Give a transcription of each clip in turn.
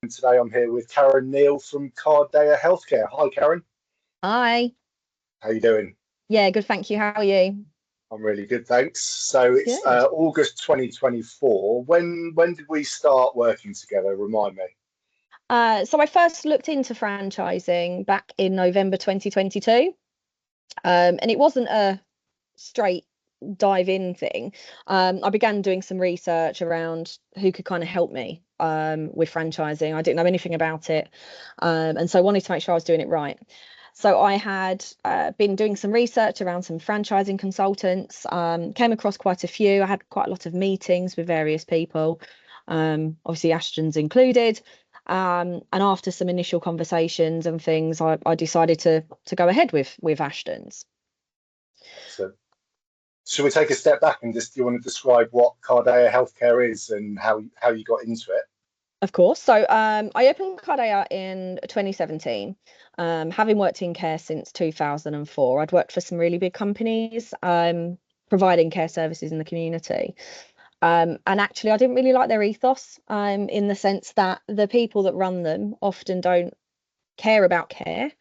And today I'm here with Karen Neal from Cardea Healthcare. Hi, Karen. Hi. How you doing? Yeah, good, thank you. How are you? I'm really good, thanks. So it's Good. August 2024. When did we start working together? Remind me. So I first looked into franchising back in November 2022. And it wasn't a straight dive in thing. I began doing some research around who could kind of help me with franchising. I didn't know anything about it. And so I wanted to make sure I was doing it right. So I had been doing some research around some franchising consultants, came across quite a few. I had quite a lot of meetings with various people, obviously Ashtons included. And after some initial conversations and things, I decided to go ahead with Ashtons. So should we take a step back and just do you want to describe what Cardea Healthcare is and how you got into it? Of course. So I opened Cardea in 2017, having worked in care since 2004. I'd worked for some really big companies, providing care services in the community. And actually, I didn't really like their ethos, in the sense that the people that run them often don't care about care.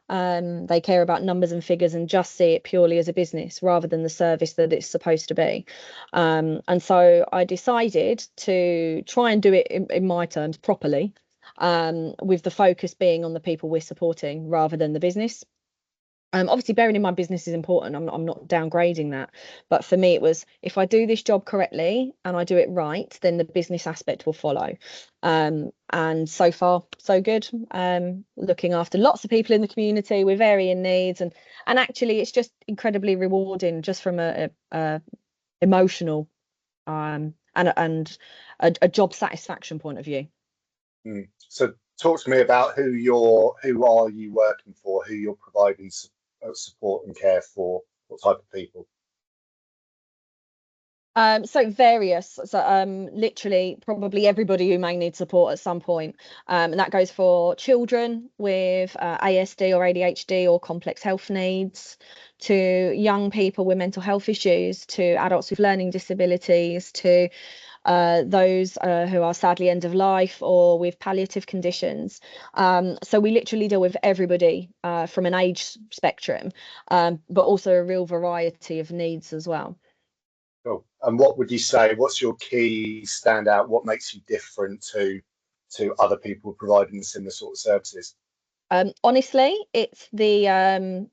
They care about numbers and figures and just see it purely as a business rather than the service that it's supposed to be. And so I decided to try and do it in my terms properly, with the focus being on the people we're supporting rather than the business. Obviously, bearing in mind business is important. I'm not downgrading that, but for me, it was if I do this job correctly and I do it right, then the business aspect will follow. And so far, so good. Looking after lots of people in the community with varying needs, and actually, it's just incredibly rewarding, just from a emotional and a job satisfaction point of view. So talk to me about who are you working for, who you're providing support and care for, what type of people. So various, so literally probably everybody who may need support at some point. And that goes for children with ASD or ADHD or complex health needs, to young people with mental health issues, to adults with learning disabilities, to those who are sadly end of life or with palliative conditions. So we literally deal with everybody from an age spectrum, but also a real variety of needs as well. Cool. And what would you say? What's your key standout? What makes you different to other people providing similar sort of services? Honestly, it's the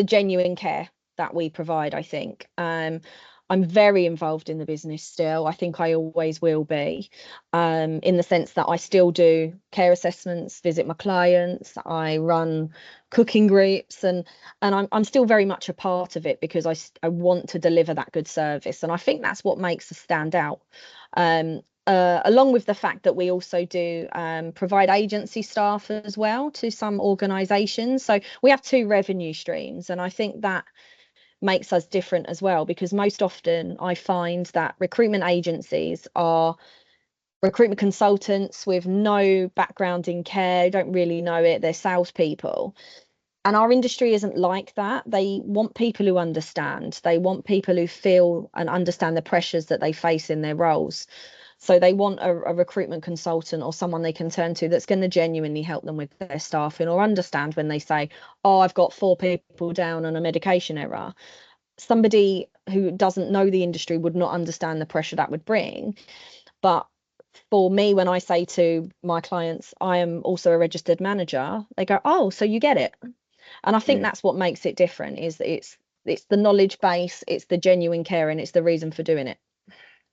genuine care that we provide, I think. I'm very involved in the business still. I think I always will be, in the sense that I still do care assessments, visit my clients, I run cooking groups, and I'm still very much a part of it because I want to deliver that good service. And I think that's what makes us stand out. Along with the fact that we also do provide agency staff as well to some organisations. So we have two revenue streams, and I think that makes us different as well, because most often I find that recruitment agencies are recruitment consultants with no background in care, don't really know it, they're salespeople. And our industry isn't like that. They want people who understand. They want people who feel and understand the pressures that they face in their roles. So they want a recruitment consultant or someone they can turn to that's going to genuinely help them with their staffing, or understand when they say, oh, I've got 4 people down on a medication error. Somebody who doesn't know the industry would not understand the pressure that would bring. But for me, when I say to my clients, I am also a registered manager, they go, oh, so you get it. And I think Mm, that's what makes it different, is that it's the knowledge base, it's the genuine care, and it's the reason for doing it.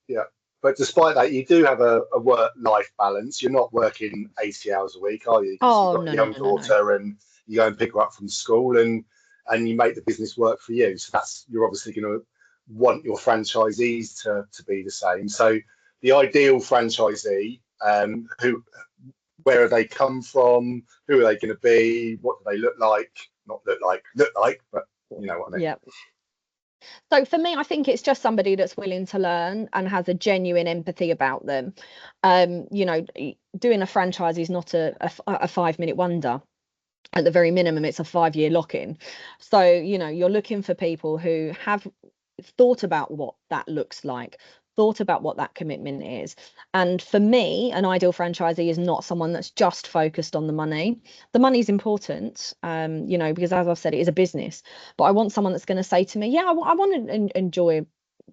yeah. But despite that, you do have a work-life balance. You're not working 80 hours a week, are you? Because you've Oh, got a no, no, young no, no, no. daughter and you go and pick her up from school and you make the business work for you. So that's you're obviously going to want your franchisees to be the same. So the ideal franchisee, who where have they come from? Who are they going to be? What do they look like? Not look like, but you know what I mean. Yeah. So for me, I think it's just somebody that's willing to learn and has a genuine empathy about them. Doing a franchise is not a 5-minute wonder. At the very minimum, it's a 5-year lock-in. So, you're looking for people who have thought about what that looks like, thought about what that commitment is. And for me, an ideal franchisee is not someone that's just focused on the money. The money is important, because as I've said, it is a business. But I want someone that's going to say to me, yeah, I want to enjoy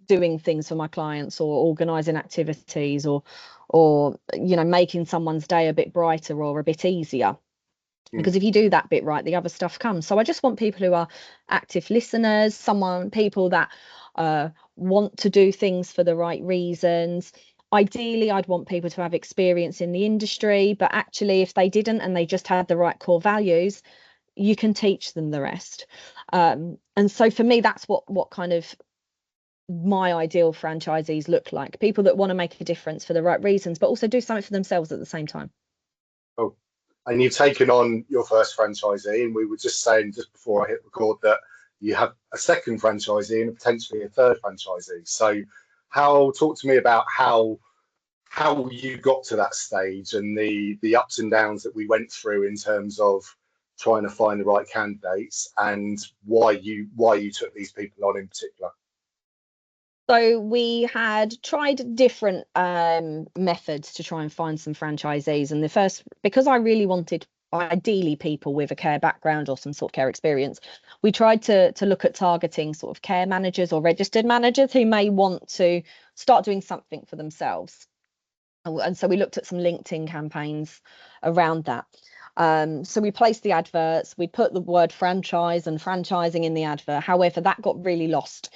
doing things for my clients, or organizing activities, or making someone's day a bit brighter or a bit easier. Because if you do that bit right, the other stuff comes. So I just want people who are active listeners, people that want to do things for the right reasons. Ideally, I'd want people to have experience in the industry, but actually, if they didn't and they just had the right core values, you can teach them the rest. And so for me, that's what kind of my ideal franchisees look like. People that want to make a difference for the right reasons, but also do something for themselves at the same time. Oh, and you've taken on your first franchisee, and we were just saying just before I hit record that you have a second franchisee and potentially a third franchisee. So talk to me about how you got to that stage, and the ups and downs that we went through in terms of trying to find the right candidates, and why you took these people on in particular. So we had tried different methods to try and find some franchisees. And because I really wanted ideally people with a care background or some sort of care experience, we tried to look at targeting sort of care managers or registered managers who may want to start doing something for themselves. And so we looked at some LinkedIn campaigns around that. So we placed the adverts, we put the word franchise and franchising in the advert. However, that got really lost.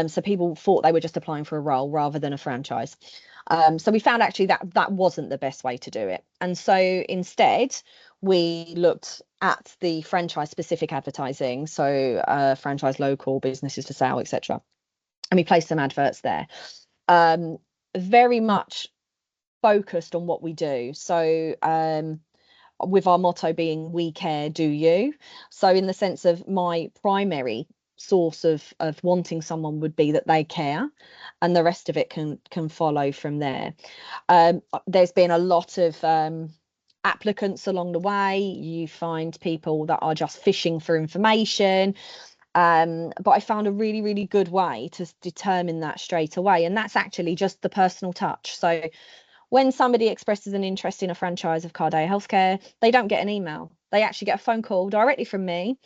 So people thought they were just applying for a role rather than a franchise. So we found actually that wasn't the best way to do it. And so instead, we looked at the franchise specific advertising. So franchise local, businesses for sale, etc. And we placed some adverts there. Very much focused on what we do. So with our motto being "We care, do you?" So in the sense of my primary source of wanting someone would be that they care, and the rest of it can follow from there. There's been a lot of applicants along the way. You find people that are just fishing for information. But I found a really, really good way to determine that straight away. And that's actually just the personal touch. So when somebody expresses an interest in a franchise of Cardea Healthcare, they don't get an email. They actually get a phone call directly from me,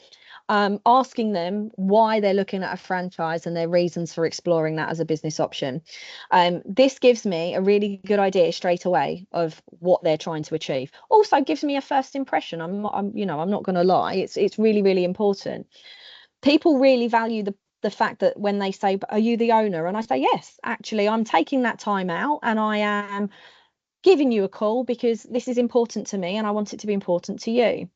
asking them why they're looking at a franchise and their reasons for exploring that as a business option. This gives me a really good idea straight away of what they're trying to achieve. Also gives me a first impression. I'm not going to lie. It's really, really important. People really value the fact that when they say, "Are you the owner?" And I say, "Yes, actually, I'm taking that time out and I am giving you a call because this is important to me and I want it to be important to you."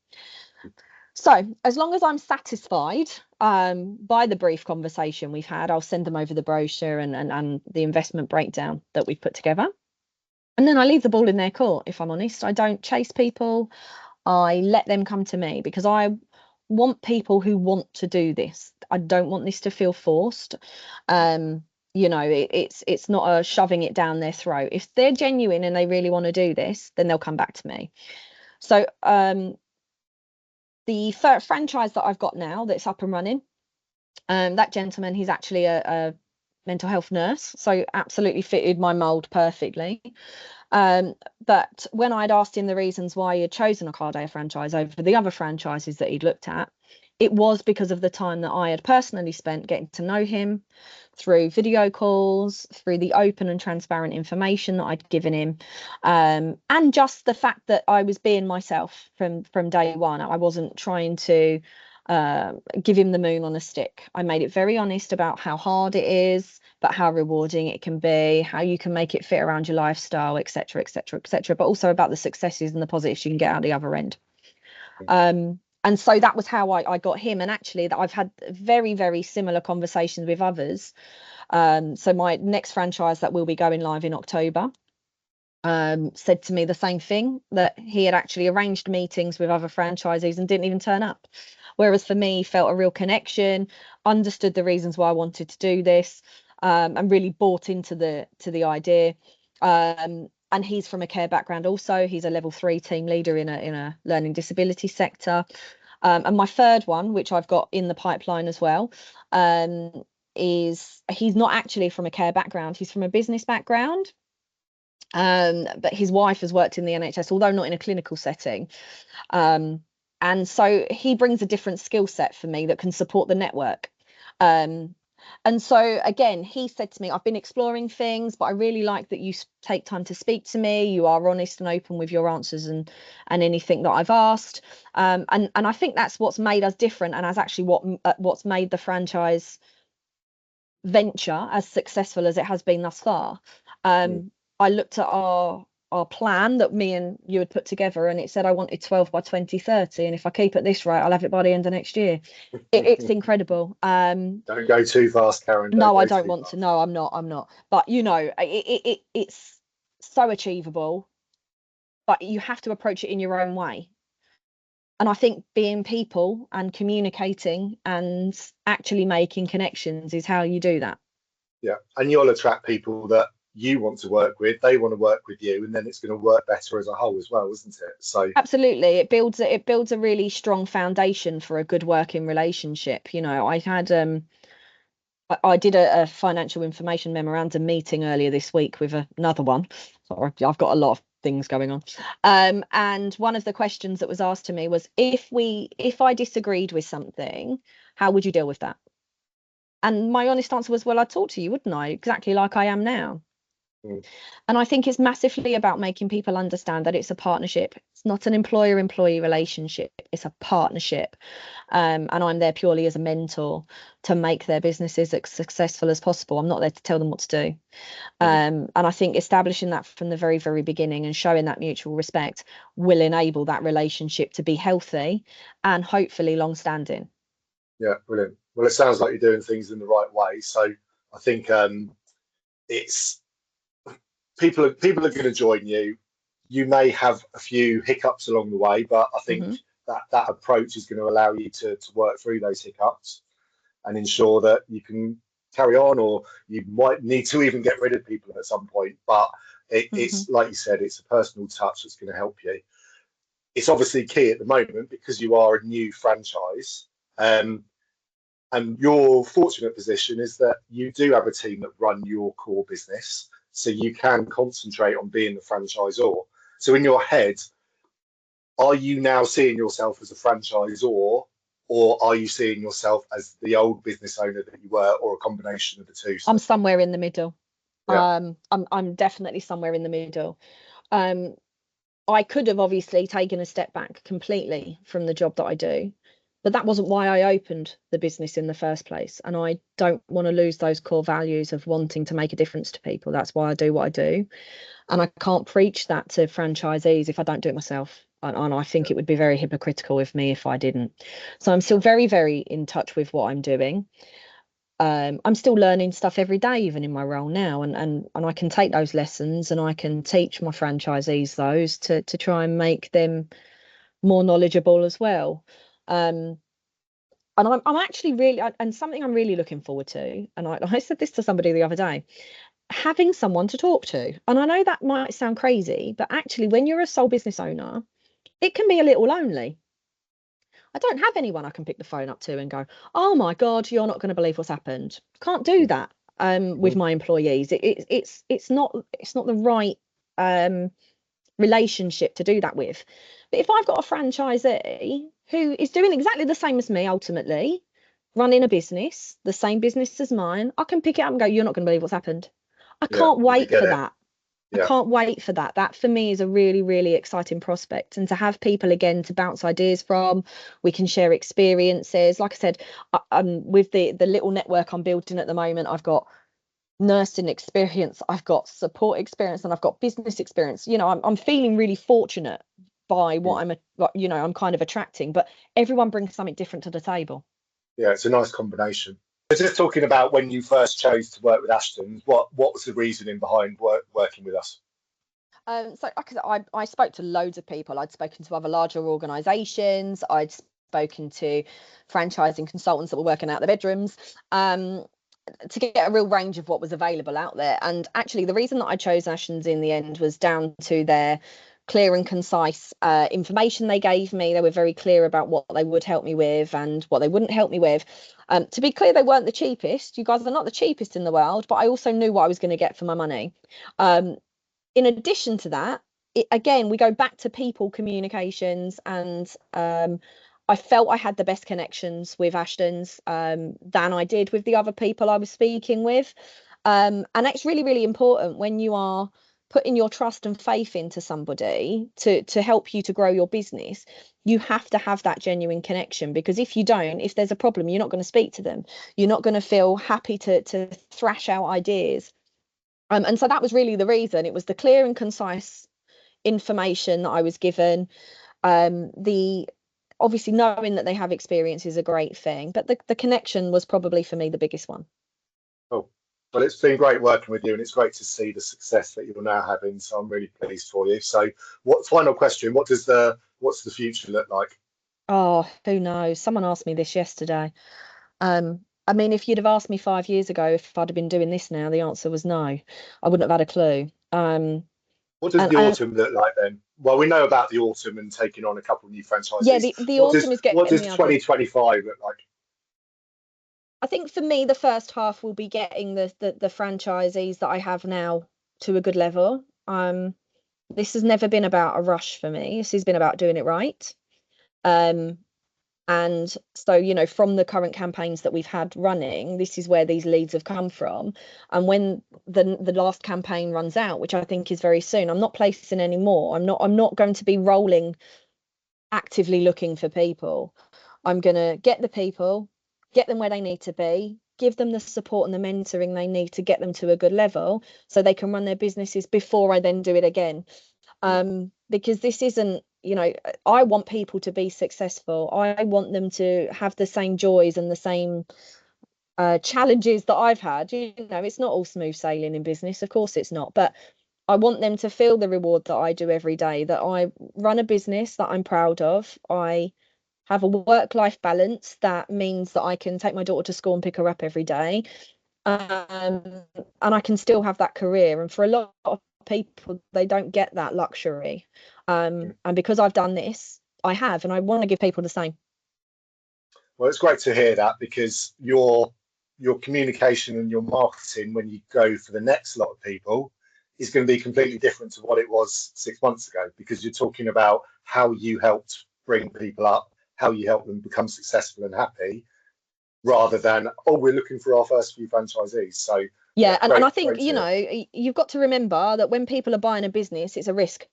So as long as I'm satisfied by the brief conversation we've had, I'll send them over the brochure and the investment breakdown that we've put together. And then I leave the ball in their court, if I'm honest. I don't chase people. I let them come to me because I want people who want to do this. I don't want this to feel forced. It's not a shoving it down their throat. If they're genuine and they really want to do this, then they'll come back to me. So the franchise that I've got now that's up and running, that gentleman, he's actually a mental health nurse, so absolutely fitted my mold perfectly. But when I'd asked him the reasons why he had chosen a Cardea franchise over the other franchises that he'd looked at, it was because of the time that I had personally spent getting to know him through video calls, through the open and transparent information that I'd given him, and just the fact that I was being myself from day one. I wasn't trying to give him the moon on a stick. I made it very honest about how hard it is, but how rewarding it can be, how you can make it fit around your lifestyle, etc., etc., etc., but also about the successes and the positives you can get out the other end. And so that was how I got him. And actually, that I've had very, very similar conversations with others. So my next franchise that will be going live in October said to me the same thing, that he had actually arranged meetings with other franchisees and didn't even turn up. Whereas for me, felt a real connection, understood the reasons why I wanted to do this, and really bought into the idea. And he's from a care background also. He's a level 3 team leader in a learning disability sector. And my third one, which I've got in the pipeline as well, he's not actually from a care background, he's from a business background. But his wife has worked in the NHS, although not in a clinical setting. And so he brings a different skill set for me that can support the network. And so, again, he said to me, I've been exploring things, but I really like that you take time to speak to me. You are honest and open with your answers and anything that I've asked. And I think that's what's made us different, and as actually what's made the franchise venture as successful as it has been thus far. I looked at our plan that me and you had put together, and it said I wanted 12 by 2030, and if I keep at this rate, I'll have it by the end of next year. It's incredible. Don't go too fast, Karen. No, I don't want to. No, I'm not. But it's so achievable, but you have to approach it in your own way. And I think being people and communicating and actually making connections is how you do that. Yeah, and you'll attract people that you want to work with, they want to work with you, and then it's going to work better as a whole as well, isn't it? So absolutely, it builds a really strong foundation for a good working relationship. I did a financial information memorandum meeting earlier this week with another one. Sorry, I've got a lot of things going on. And one of the questions that was asked to me was, if I disagreed with something, how would you deal with that? And my honest answer was, well, I'd talk to you, wouldn't I? Exactly like I am now. And I think it's massively about making people understand that it's a partnership. It's not an employer-employee relationship. It's a partnership. And I'm there purely as a mentor to make their businesses as successful as possible. I'm not there to tell them what to do. And I think establishing that from the very, very beginning and showing that mutual respect will enable that relationship to be healthy and hopefully long-standing. Yeah, brilliant. Well, it sounds like you're doing things in the right way. So I think it's people are going to join you. You may have a few hiccups along the way, but I think that approach is going to allow you to work through those hiccups and ensure that you can carry on, or you might need to even get rid of people at some point. But it's like you said, it's a personal touch that's going to help you. It's obviously key at the moment because you are a new franchise. And your fortunate position is that you do have a team that run your core business, so you can concentrate on being the franchisor. So in your head, are you now seeing yourself as a franchisor, or are you seeing yourself as the old business owner that you were, or a combination of the two? I'm somewhere in the middle. Yeah. I'm definitely somewhere in the middle. I could have obviously taken a step back completely from the job that I do, but that wasn't why I opened the business in the first place. And I don't want to lose those core values of wanting to make a difference to people. That's why I do what I do. And I can't preach that to franchisees if I don't do it myself. And I think it would be very hypocritical of me if I didn't. So I'm still very, very in touch with what I'm doing. I'm still learning stuff every day, even in my role now, and I can take those lessons and I can teach my franchisees those to try and make them more knowledgeable as well. And I'm actually really, and something I'm really looking forward to, and I said this to somebody the other day, having someone to talk to. And I know that might sound crazy, but actually when you're a sole business owner, it can be a little lonely. I don't have anyone I can pick the phone up to and go, oh my God, you're not going to believe what's happened. Can't do that with my employees. It's not the right relationship to do that with. But if I've got a franchisee who is doing exactly the same as me, ultimately running a business, the same business as mine, I can pick it up and go, you're not going to believe what's happened. I can't wait for that. I can't wait for that. That for me is a really, really exciting prospect. And to have people again to bounce ideas from, we can share experiences. Like I said, with the little network I'm building at the moment, I've got nursing experience, I've got support experience, and I've got business experience. I'm feeling really fortunate by what I'm kind of attracting, but everyone brings something different to the table. Yeah, it's a nice combination. Just talking about when you first chose to work with Ashtons, what was the reasoning behind working with us? So I spoke to loads of people. I'd spoken to other larger organisations. I'd spoken to franchising consultants that were working out the bedrooms to get a real range of what was available out there. And actually, the reason that I chose Ashtons in the end was down to their clear and concise information they gave me. They were very clear about what they would help me with and what they wouldn't help me with. To be clear, they weren't the cheapest. You guys are not the cheapest in the world, but I also knew what I was going to get for my money. In addition to that, again, we go back to people communications, and I felt I had the best connections with Ashtons than I did with the other people I was speaking with. And it's really, really important when you are putting your trust and faith into somebody to help you to grow your business. You have to have that genuine connection, because if you don't, if there's a problem, you're not going to speak to them. You're not going to feel happy to thrash out ideas. And so that was really the reason. It was the clear and concise information that I was given. The obviously knowing that they have experience is a great thing, but the connection was probably for me the biggest one. Oh, well, it's been great working with you, and it's great to see the success that you're now having. So I'm really pleased for you. So, final question? What's the future look like? Oh, who knows? Someone asked me this yesterday. I mean, if you'd have asked me 5 years ago if I'd have been doing this now, the answer was no. I wouldn't have had a clue. What does the autumn look like then? Well, we know about the autumn and taking on a couple of new franchisees. Yeah, the autumn is getting what does 2025 look like? I think for me, the first half will be getting the franchisees that I have now to a good level. This has never been about a rush for me. This has been about doing it right. And so, you know, from the current campaigns that we've had running, this is where these leads have come from. And when the last campaign runs out, which I think is very soon, I'm not placing any more. I'm not going to be rolling actively looking for people. I'm going to get the people, get them where they need to be, give them the support and the mentoring they need to get them to a good level so they can run their businesses before I then do it again. Because this isn't, you know, I want people to be successful. I want them to have the same joys and the same challenges that I've had. You know, it's not all smooth sailing in business, of course it's not, but I want them to feel the reward that I do every day, that I run a business that I'm proud of. I have a work-life balance that means that I can take my daughter to school and pick her up every day. And I can still have that career. And for a lot of people, they don't get that luxury. And because I've done this, I have, and I want to give people the same. Well, it's great to hear that, because your communication and your marketing when you go for the next lot of people is going to be completely different to what it was 6 months ago, because you're talking about how you helped bring people up, how you help them become successful and happy, rather than, oh, we're looking for our first few franchisees. So yeah, and I think, you know, you've got to remember that when people are buying a business, it's a risk.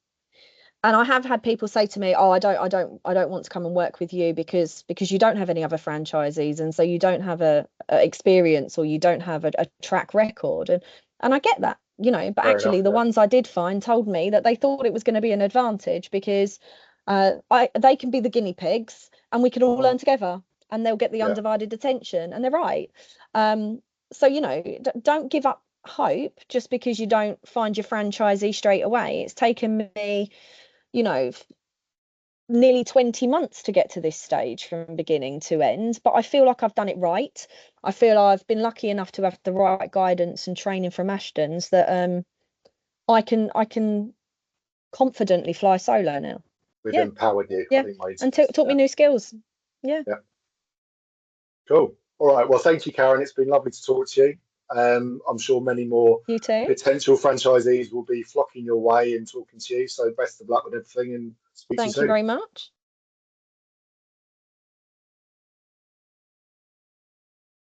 And I have had people say to me, oh, I don't want to come and work with you because you don't have any other franchisees, and so you don't have a experience, or you don't have a track record. And I get that, you know, but actually the ones I did find told me that they thought it was going to be an advantage, because they can be the guinea pigs and we can all learn together, and they'll get the undivided attention, and they're right. So, you know, don't give up hope just because you don't find your franchisee straight away. It's taken me, you know, nearly 20 months to get to this stage from beginning to end, but I feel like I've done it right. I feel I've been lucky enough to have the right guidance and training from Ashtons that I can confidently fly solo now. We've empowered you. Yeah, and taught me new skills. Yeah. Cool. All right. Well, thank you, Karen. It's been lovely to talk to you. I'm sure many more potential franchisees will be flocking your way and talking to you. So best of luck with everything, and speak to you soon. Thank you very much.